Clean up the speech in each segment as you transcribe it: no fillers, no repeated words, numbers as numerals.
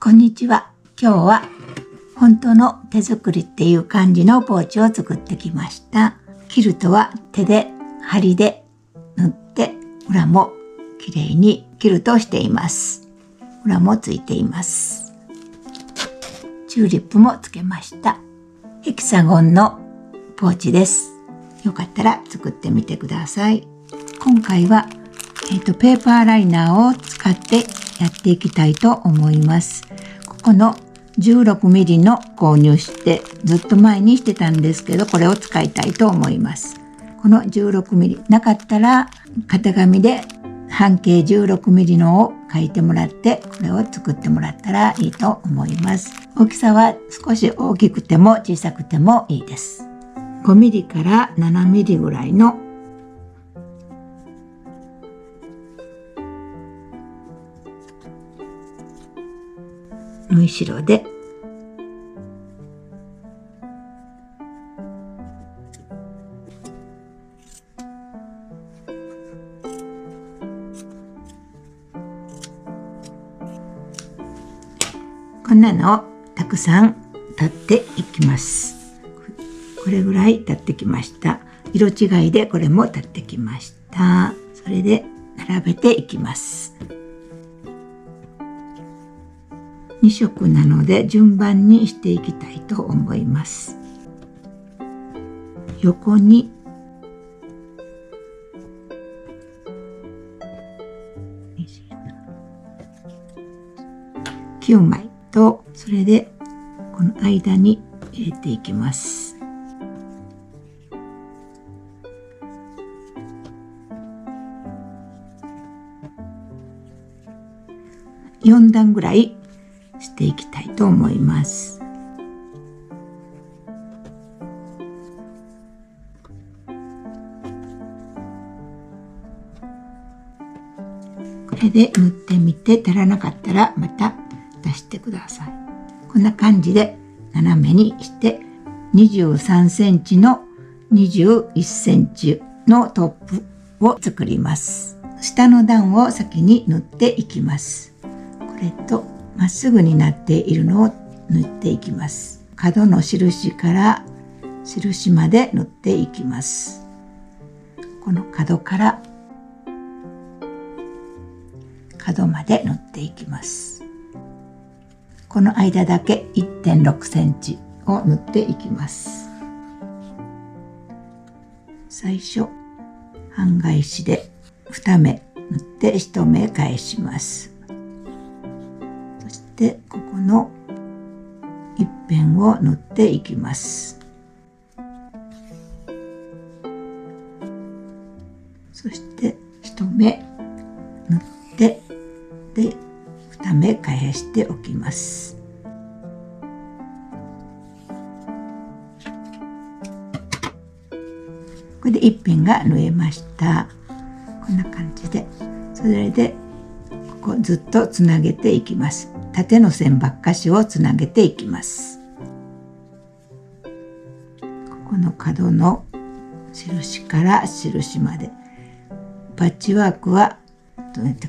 こんにちは。今日は本当の手作りっていう感じのポーチを作ってきました。キルトは手で針で縫って裏もきれいにキルトをしています。裏もついています。チューリップもつけました。ヘキサゴンのポーチです。よかったら作ってみてください。今回はペーパーライナーを使ってやっていきたいと思います。ここの 16mm の購入してずっと前にしてたんですけど、これを使いたいと思います。この 16mm なかったら型紙で半径 16mm のを書いてもらってこれを作ってもらったらいいと思います。大きさは少し大きくても小さくてもいいです。5mm から 7mm ぐらいの縫い代でこんなのをたくさん立っていきます。これぐらい立ってきました。色違いでこれも立ってきました。それで並べていきます。2色なので順番にしていきたいと思います。横に9枚と、それでこの間に入れていきます。4段ぐらいしていきたいと思います。これで縫ってみて足らなかったらまた出してください。こんな感じで斜めにして23センチの21センチのトップを作ります。下の段を先に縫っていきます。これとまっすぐになっているのを縫っていきます。角の印から印まで縫っていきます。この角から角まで縫っていきます。この間だけ 1.6 センチを縫っていきます。最初半返しで2目縫って1目返します。でここの一辺を縫っていきます。そして1目縫ってで2目返しておきます。これで一辺が縫えました。こんな感じで、それでここずっとつなげていきます。縦の線ばっかしをつなげていきます。ここの角の印から印まで、パッチワークは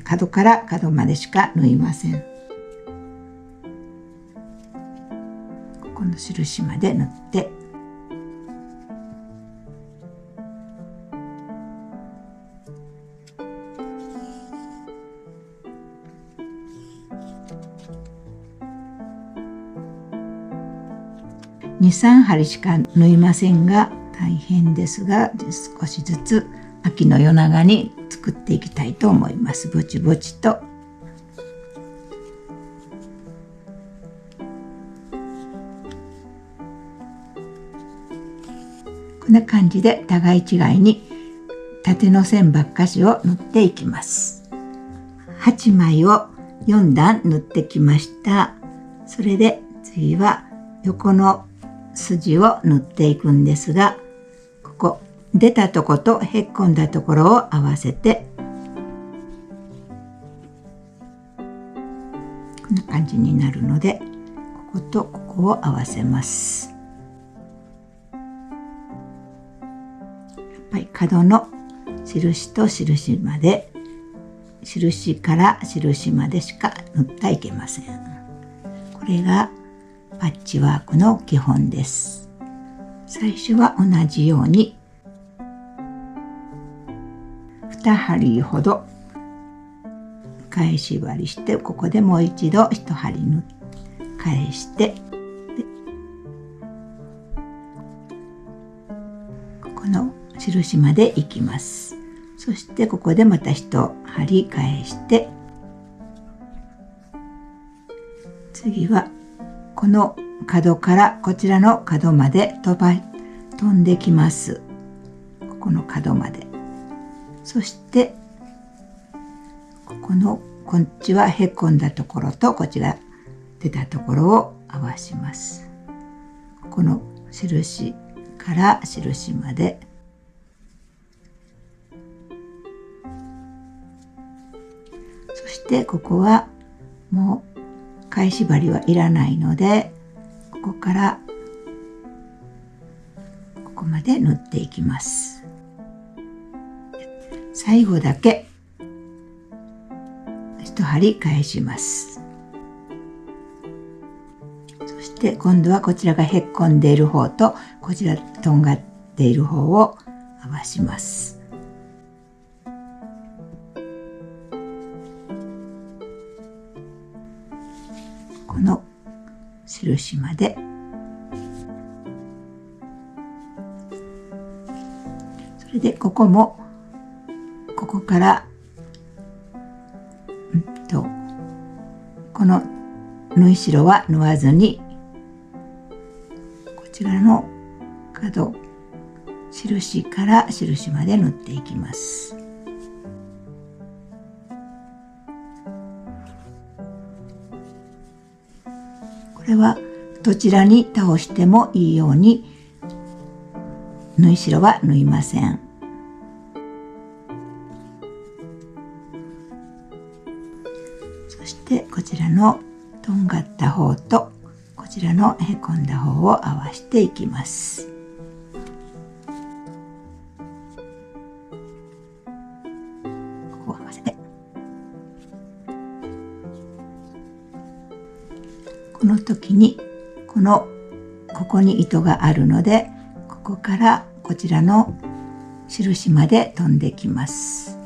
角から角までしか縫いません。ここの印まで縫って2、3針しか縫いませんが大変ですが、少しずつ秋の夜長に作っていきたいと思います。ぼちぼちと。こんな感じで互い違いに縦の線ばっかしを縫っていきます。8枚を4段縫ってきました。それで次は横の筋を縫っていくんですが、ここ出たとことへっこんだところを合わせてこんな感じになるので、こことここを合わせます。やっぱり角の印と印まで、印から印までしか縫ってはいけません。これがパッチワークの基本です。最初は同じように2針ほど返し針して、ここでもう一度1針返して、ここの印まで行きます。そしてここでまた1針返して、次はこの角からこちらの角まで飛んできます。ここの角まで。そしてこっちはへこんだところとこっちが出たところを合わします。この印から印まで。そしてここはもう返し針はいらないので、ここからここまで縫っていきます。最後だけ1針返します。そして今度はこちらがへっこんでいる方とこちらとんがっている方を合わします。この印まで。それでここもここからこの縫い代は縫わずにこちらの角印から印まで縫っていきます。これはどちらに倒してもいいように縫い代は縫いません。そしてこちらのとんがった方とこちらのへこんだ方を合わせていきます。ここを合わせて、この時にここに糸があるので、ここからこちらの印まで飛んできます。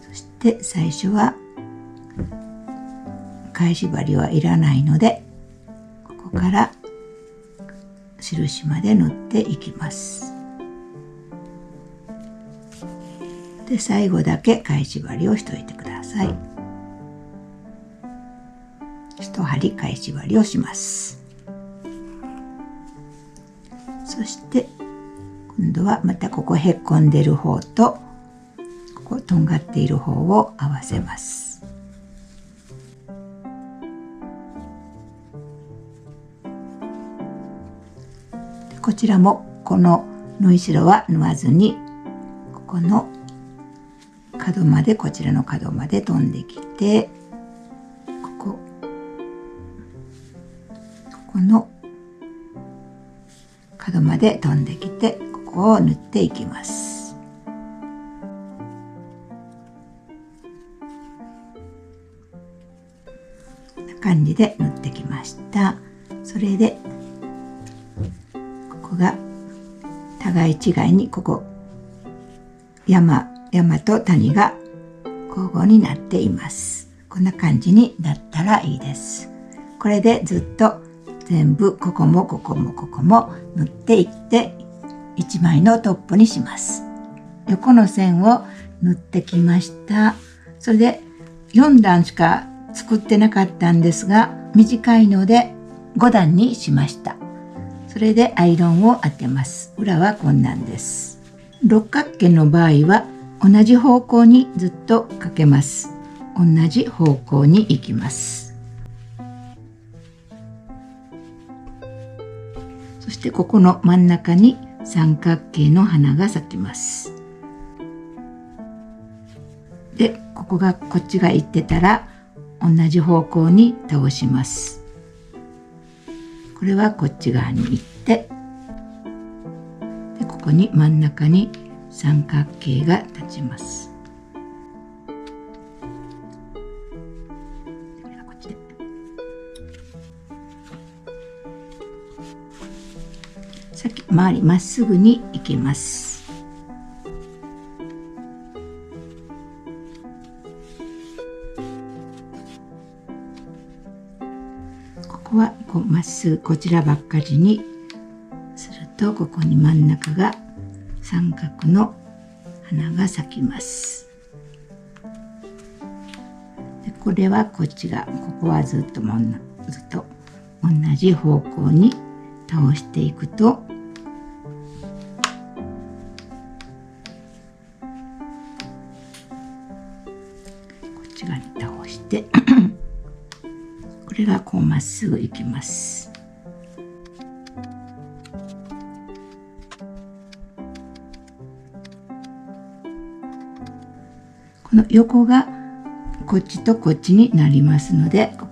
そして最初は返し針はいらないので、ここから印まで縫っていきます。で、最後だけ返し針をしといてください。1針返し針をします。そして今度はまたここへっこんでる方とこことんがっている方を合わせます。こちらもこの縫い代は縫わずに、ここの角まで、こちらの角まで飛んできて、ここの角まで飛んできて、ここを縫っていきます。こんな感じで縫ってきました。それでここが互い違いに、ここ山と谷が交互になっています。こんな感じになったらいいです。これでずっと全部ここもここもここも縫っていって1枚のトップにします。横の線を縫ってきました。それで4段しか作ってなかったんですが、短いので5段にしました。それでアイロンを当てます。裏はこんなんです。六角形の場合は同じ方向にずっとかけます。同じ方向に行きます。そしてここの真ん中に三角形の花が咲きます。で、ここがこっちが行ってたら同じ方向に倒します。これはこっち側に行って、でここに真ん中に三角形が立ちます。先回りまっすぐに行きます。ここはまっすぐこちらばっかりにすると、ここに真ん中が三角の花が咲きます。でこれはこっちが、ここはずっと同じ方向に倒していくと、こっち側に倒してこれがまっすぐいきます。この横がこっちとこっちになりますので、こ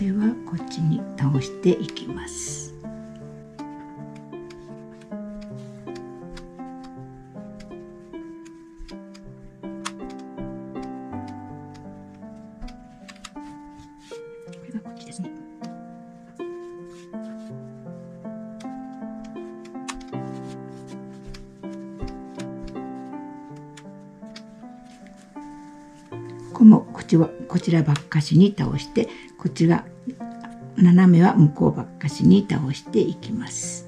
れはこっちに倒していきます。これがこっちですね。ここもこちらばっかしに倒して、こっちが斜めは向こうばっかしに倒していきます。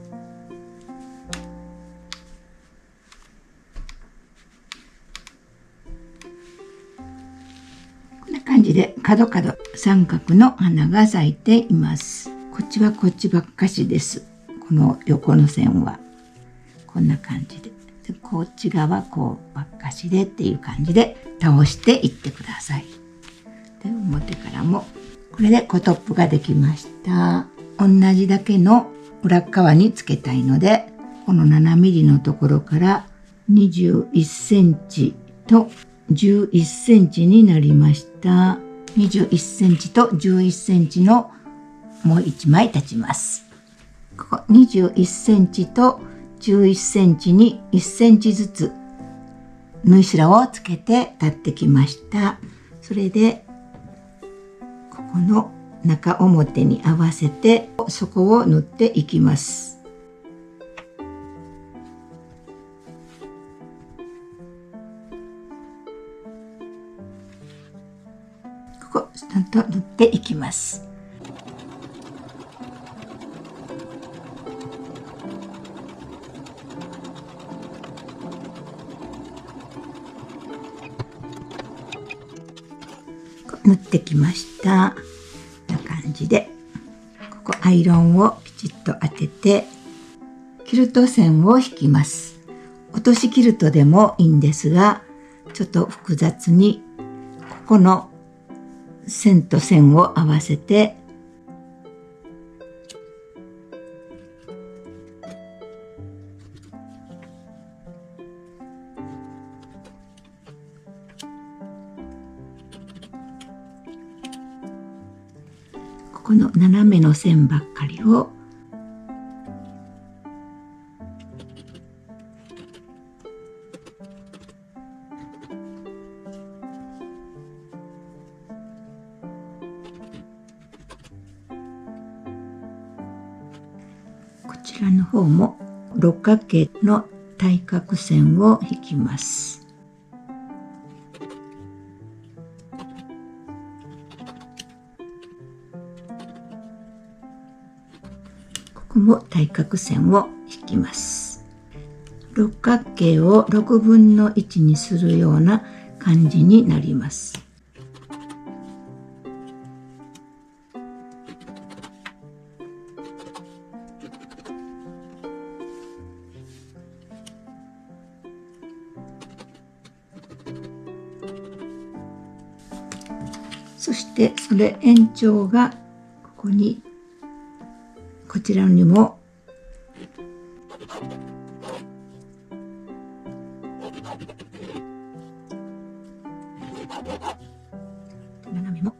こんな感じで角三角の花が咲いています。こっちはこっちばっかしです。この横の線はこんな感じで、こっち側ばっかしでっていう感じで倒していってください。で表からもこれでトップができました。同じだけの裏側につけたいので、この7ミリのところから21センチと11センチになりました。21センチと11センチのもう1枚立ちます。ここ21センチと11センチに1センチずつ縫い代をつけて立ってきました。それでここの中表に合わせて底を縫っていきます。ここちゃんと縫っていきます。縫ってきました。こんな感じで、ここアイロンをきちっと当てて、キルト線を引きます。落としキルトでもいいんですが、ちょっと複雑に、ここの線と線を合わせて、この斜めの線ばっかりをこちらの方も六角形の対角線を引きます。ここも対角線を引きます。六角形を6分の1にするような感じになります。そしてそれ延長がここにこちらにも斜めも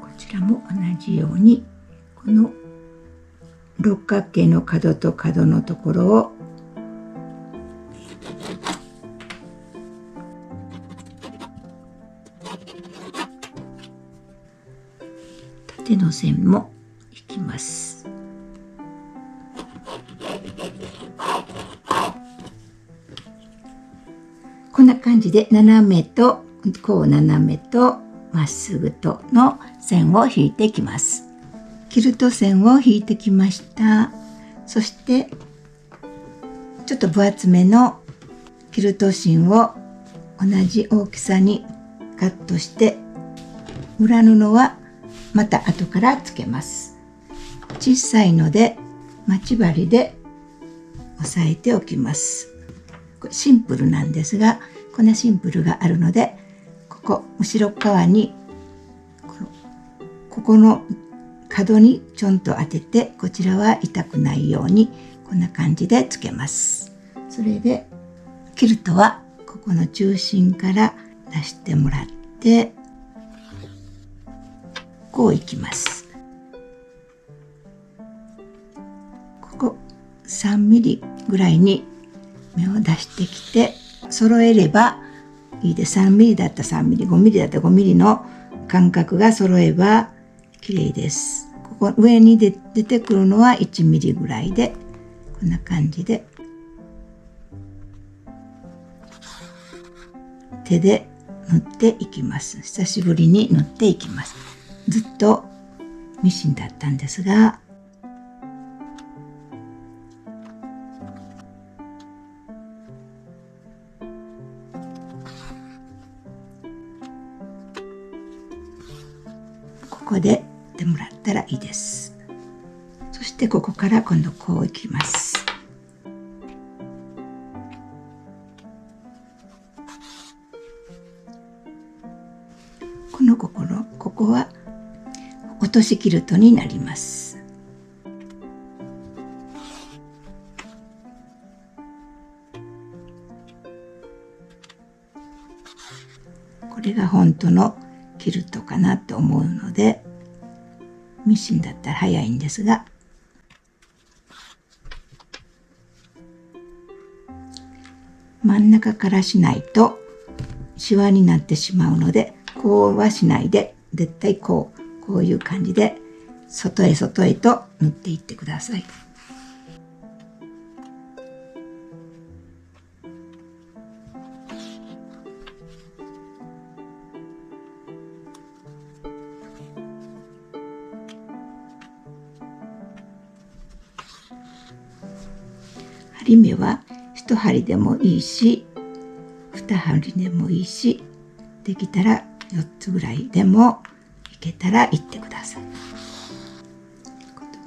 こちらも同じようにこの六角形の角と角のところを縦の線も引きます。こんな感じで斜めとこう斜めとまっすぐとの線を引いていきます。キルト線を引いてきました。そしてちょっと分厚めのキルト芯を同じ大きさにカットして、裏布はまた後からつけます。小さいので待ち針で押さえておきます。これシンプルなんですが、こんなシンプルがあるので、ここ後ろ側にここの角にちょんと当てて、こちらは痛くないようにこんな感じでつけます。それでキルトはここの中心から出してもらって、こういきます。ここ3ミリぐらいに目を出してきて、揃えればいいです。3ミリだったら3ミリ、5ミリだったら5ミリの間隔が揃えば綺麗です。ここ上に出てくるのは1ミリぐらいで、こんな感じで手で縫っていきます。久しぶりに縫っていきます。ずっとミシンだったんですが、ここでやってもらったらいいです。そしてここから今度こういきます。ここは落としキルトになります。これが本当のキルトかなと思うので、ミシンだったら早いんですが、真ん中からしないとシワになってしまうので、こうはしないで、絶対こういう感じで外へ外へと縫っていってください。針目は1針でもいいし2針でもいいし、できたら4つぐらいでもいけたら行ってください。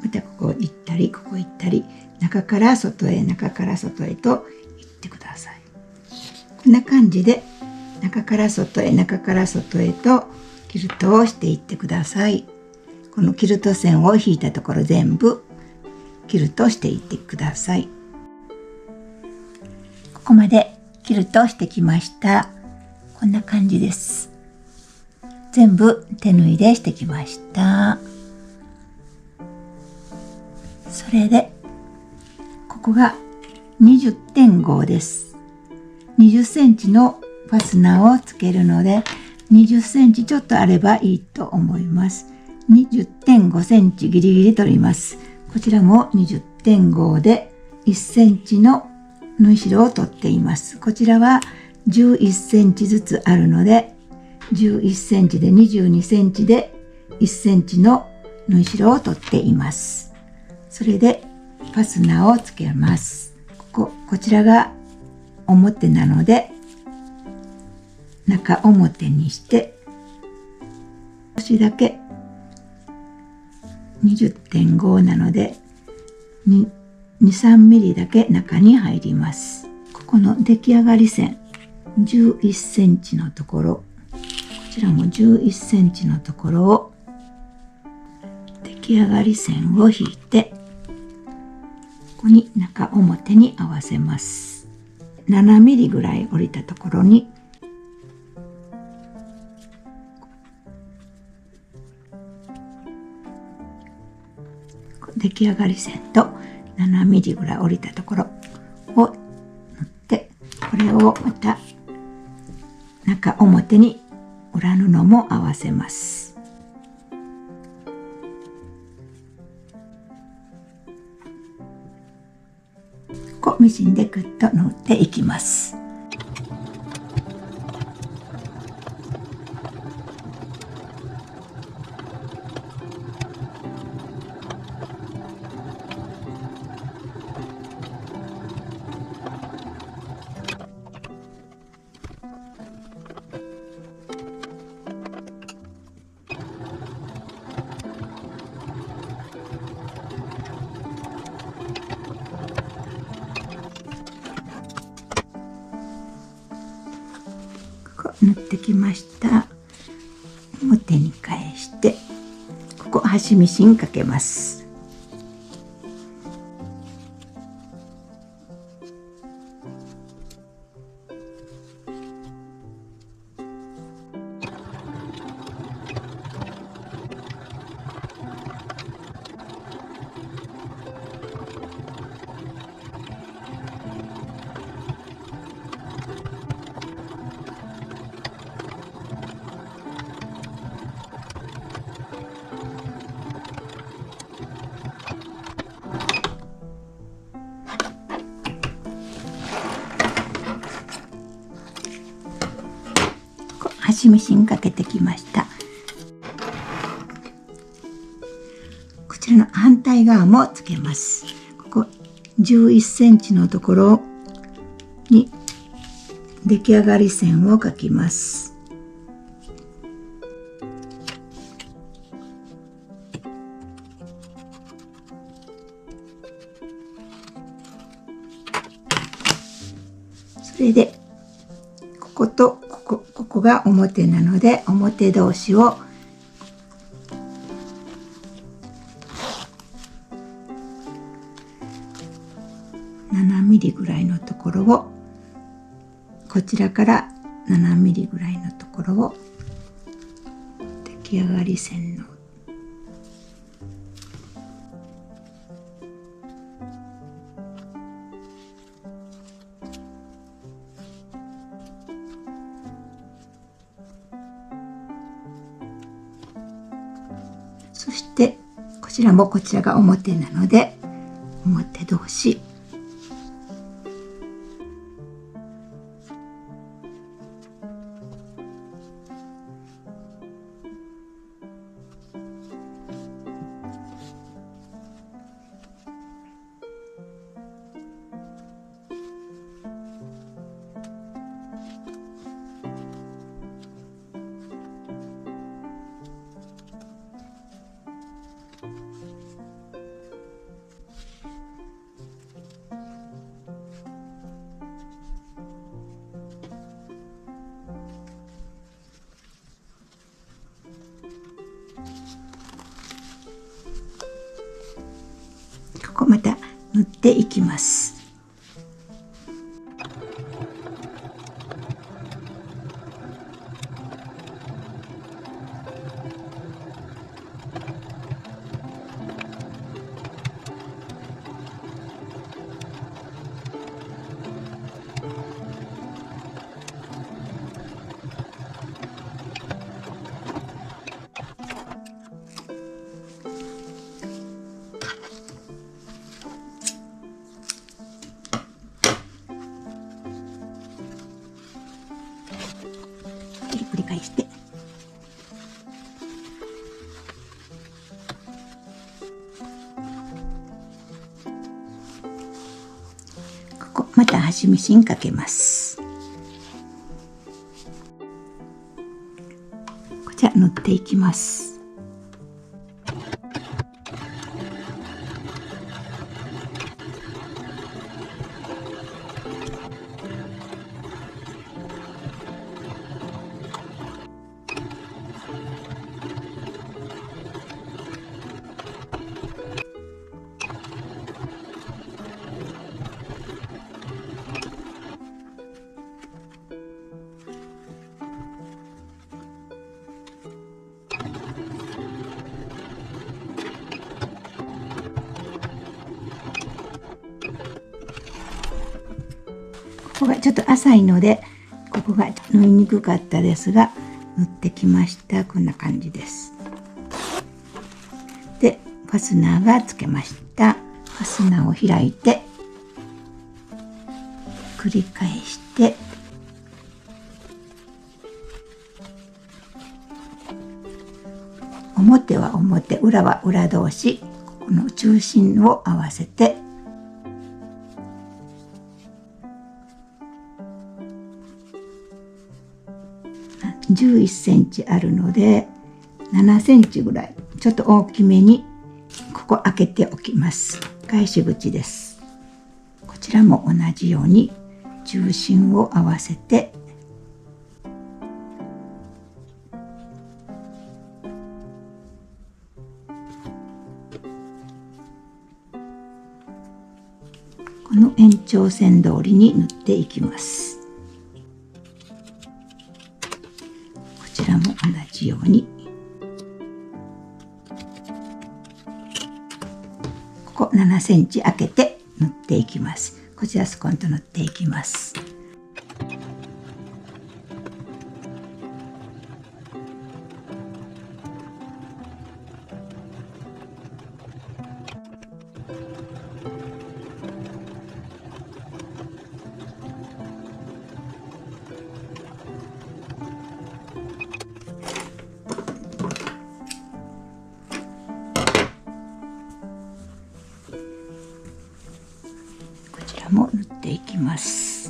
またここ行ったりここ行ったり、中から外へ中から外へと行ってください。こんな感じで中から外へ中から外へとキルトをしていってください。このキルト線を引いたところ全部キルトしていってください。ここまでキルトしてきました。こんな感じです。全部手縫いでしてきました。それでここが 20.5 です。20センチのファスナーをつけるので、20センチちょっとあればいいと思います。20.5 センチギリギリ取ります。こちらも 20.5 で1センチの縫い代を取っています。こちらは11センチずつあるので、11センチで22センチで1センチの縫い代を取っています。それでファスナーをつけます。こちらが表なので、中表にして少しだけ 20.5 なので2、3ミリだけ中に入ります。ここの出来上がり線11センチのところ、こちらも11センチのところを出来上がり線を引いて、ここに中表に合わせます。7ミリぐらい降りたところに出来上がり線と7ミリぐらい降りたところを縫って、これをまた中表に裏布も合わせます。こうミシンでグッと縫っていきます。縫ってきました。表に返して、ここ端ミシンかけます。端ミシンかけてきました。こちらの反対側もつけます。ここ11センチのところに出来上がり線を描きます。それでこことここが表なので、表同士を7ミリぐらいのところを、こちらから7ミリぐらいのところを出来上がり線のそしてこちらもこちらが表なので、表同士ここまた縫っていきます。繰り返してここまた端ミシンかけます。こちら縫っていきます。こがちょっと浅いのでここが縫いにくかったですが縫ってきました。こんな感じです。でファスナーがつけました。ファスナーを開いて繰り返して表は表、裏は裏同士、この中心を合わせて11センチあるので7センチぐらいちょっと大きめにここ開けておきます。返し口です。こちらも同じように中心を合わせてこの延長線通りに縫っていきます。こちらも同じようにここ7センチ開けて縫っていきます。こちらスコンと縫っていきます。も縫っていきます。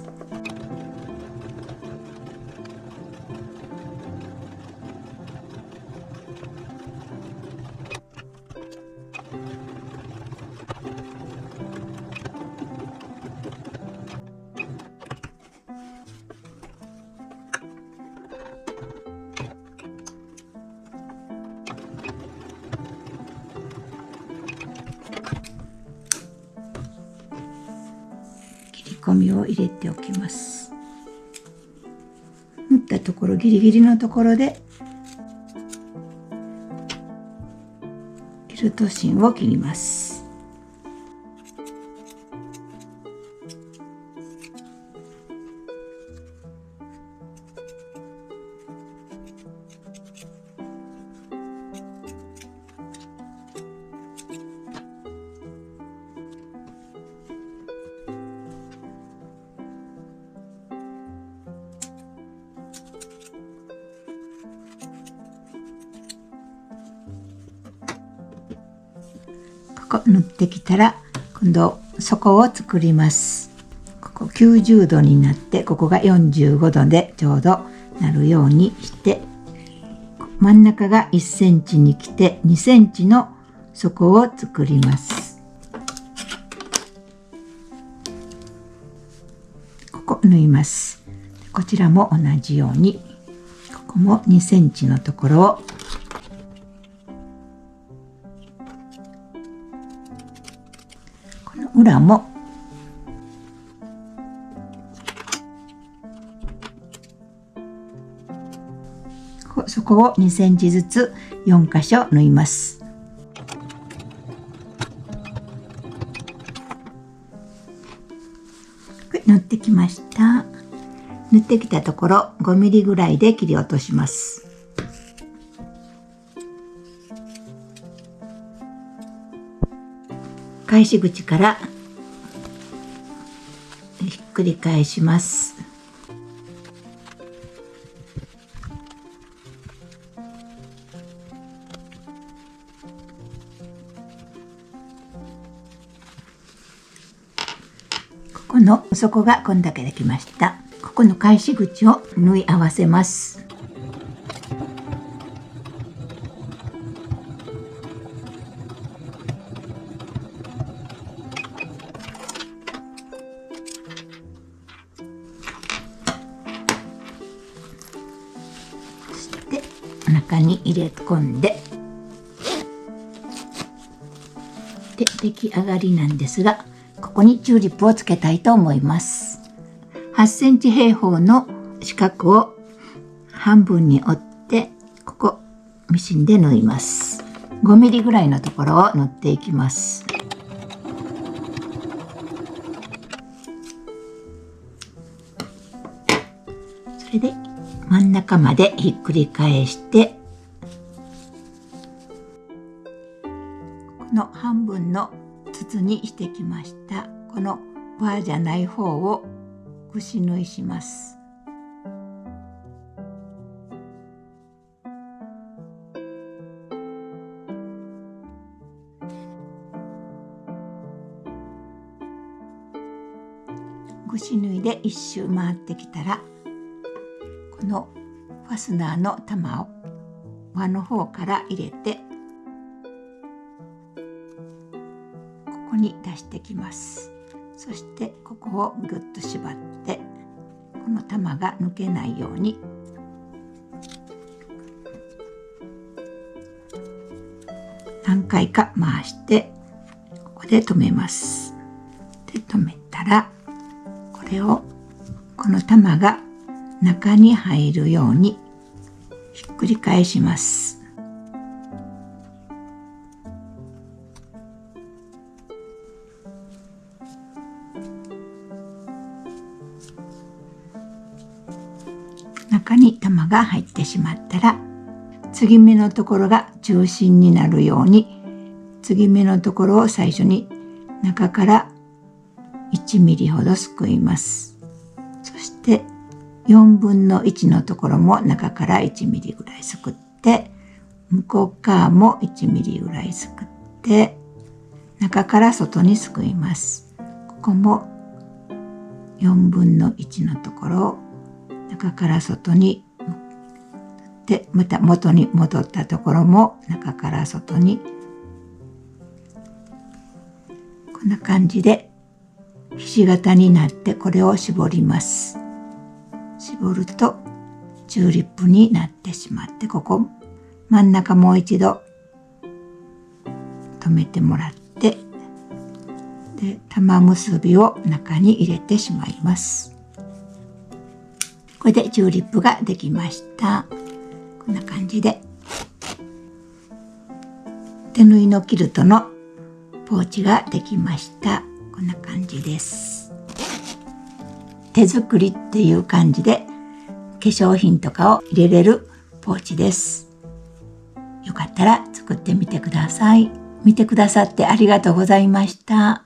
込みを入れておきます。縫ったところギリギリのところでキルト芯を切ります。縫ってきたら今度底を作ります。ここ90度になってここが45度でちょうどなるようにして真ん中が1センチに来て2センチの底を作ります。ここ縫います。こちらも同じようにここも2センチのところを裏もそこを2センチずつ4箇所縫います。縫ってきました。縫ってきたところ5ミリぐらいで切り落とします。返し口からひっくり返します。ここの底がこんだけできました。ここの返し口を縫い合わせます。中に入れ込んで出来上がりなんですが、ここにチューリップをつけたいと思います。8センチ平方の四角を半分に折ってここミシンで縫います。5ミリぐらいのところを縫っていきます。れで真ん中までひっくり返して、この半分の筒にしてきました。この輪じゃない方を串縫いします。串縫いで一周回ってきたら、このファスナーの玉を輪の方から入れて、ここに出してきます。そしてここをぐっと縛って、この玉が抜けないように何回か回して、ここで留めます。で、留めたら、これをこの玉が中に入るようにひっくり返します。中に玉が入ってしまったら、継ぎ目のところが中心になるように、継ぎ目のところを最初に中から1ミリほどすくいます。そして4分の1のところも中から1ミリぐらいすくって、向こう側も1ミリぐらいすくって、中から外にすくいます。ここも4分の1のところを中から外にで、また元に戻ったところも中から外に、こんな感じでひし形になって、これを絞ります。絞るとチューリップになってしまって、ここ真ん中もう一度留めてもらって、で玉結びを中に入れてしまいます。これでチューリップができました。こんな感じで手縫いのキルトのポーチができました。こんな感じです。手作りっていう感じで化粧品とかを入れれるポーチです。よかったら作ってみてください。見てくださってありがとうございました。